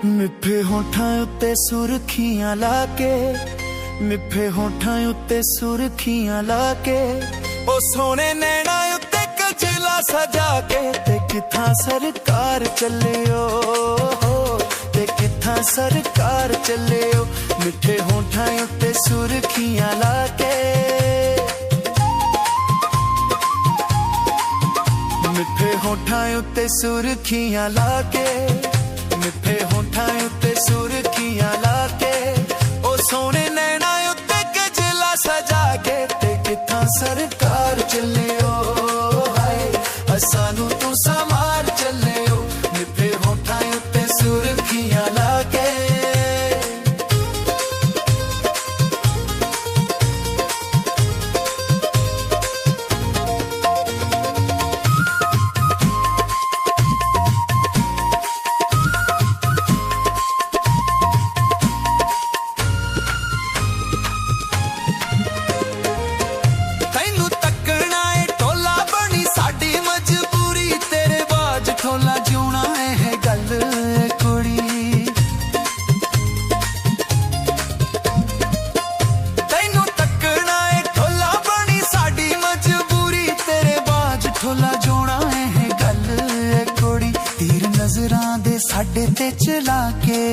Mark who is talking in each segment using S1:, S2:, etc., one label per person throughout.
S1: मिठे होठां उत्ते सुर्खियां लाके, मिठे होठां उत्ते सुर्खियां लाके, ओ सोने नैना उत्ते कजला सजा के, ते कित्थां सरकार चलियो, ते कित्थां सरकार चलियो। मिठे होठां उत्ते सुर्खियां लाके, मिठे होठां उत्ते सुर्खियां लाके, मिठे होठां उत्ते सुर्खियां लाके, ओ सोने नैना उत्ते गजला सजा के, ते कित्थां सरकार चलियो, हाय सानू तू समार चलियो। मिठे होठां उत्ते सुर्खियां लाके, ठोला जिउणा है गल कुड़ी, तैनू तकना है ठोला बनी साडी मजबूरी, तेरे बाज ठोला जिउणा है गल कुड़ी। तीर नजरां दे साडे ते चला के,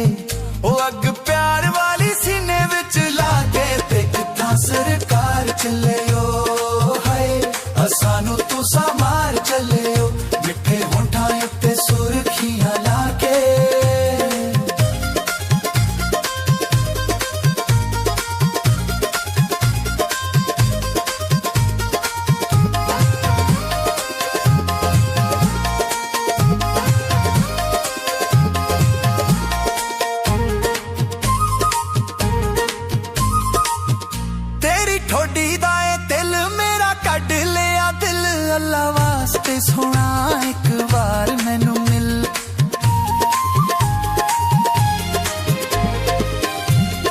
S1: ओ अग प्यार वाली सीने विच ला के, ते कित्थां सरकार चलियो, हाय सानू तू समार चलियो। मिठे होठां उत्ते सुर्खियां लाके, तेरी ठोडी दा दिल मेरा कड लिया दिल, अल्लाह वास्ते सोना एक बार मैनू मिल।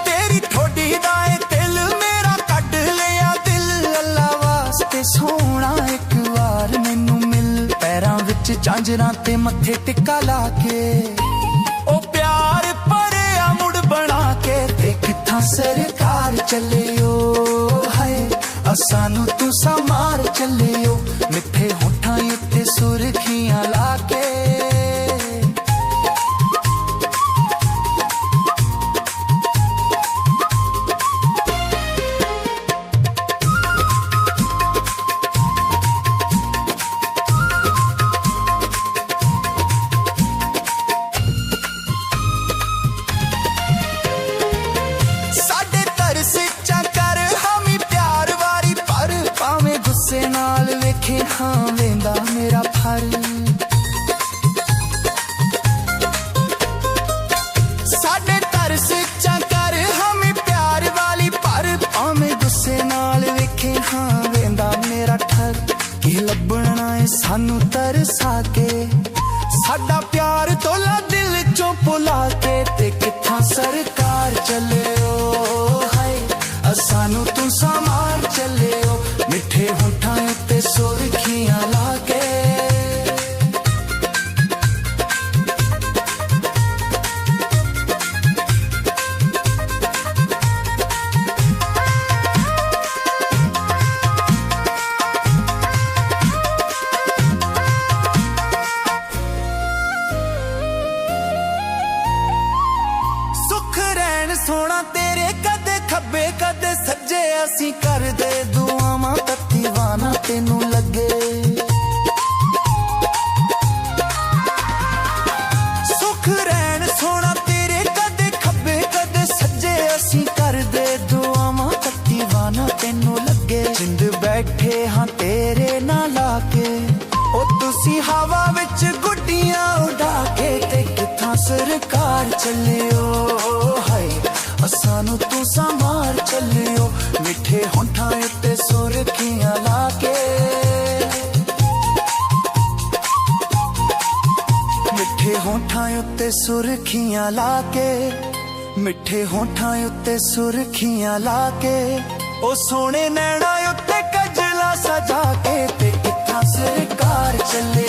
S1: तेरी ठोडी दा दिल मेरा कड लिया दिल, अल्लाह वास्ते सोना एक बार मैनू मिल। पैरां विच झांजरां ते मत्थे टिक्का ला के, ओ प्यार भरिया मुड़ बना के, ते कित्थां सरकार चलियो, हाय सानू तू समार चलियो। मिठे होठां उत्ते सुर्खियां लाके, साडे तरस चकर हामी प्यार वारी, पर भावें गुस्से नाल वेखे हाँ वेंदा मेरा फर। साडे तरस चकर हामी प्यार वाली, पर भावें गुस्से नाल वेखे हाँ वेंदा मेरा ठर। कि लभना है सानू तरसा के, साडा प्यार तोला दिल चों भुला के, ते कित्थां सरकार चलियो, हाय सानू तू समार चलियो। मिठे होठां उत्ते सुर्खियां लाके, सुख रैन सोना तेरे कदे खब्बे कदे सज्जे, असीं करदे दुआवां तत्ती वाना तेनू लगे। सुख रैन सोना तेरे कदे खब्बे कदे सज्जे, असीं करदे दुआवां तत्ती वाना तेनू लगे। जिंद बैठे हाँ तेरे नाल लाके, ओ तुसी हवा विच गुड्डियां उड़ा के, ते कित्थां सरकार चलियो, हाय सानू तू समार चलियो। मिठे होठां उत्ते सुर्खियां लाके, मिठे होठां उत्ते सुर्खियां लाके, मिठे होठां उत्ते सुर्खियां लाके, ओ सोने नैना उत्ते कजला सजा के, ते कित्थां सरकार चलियो।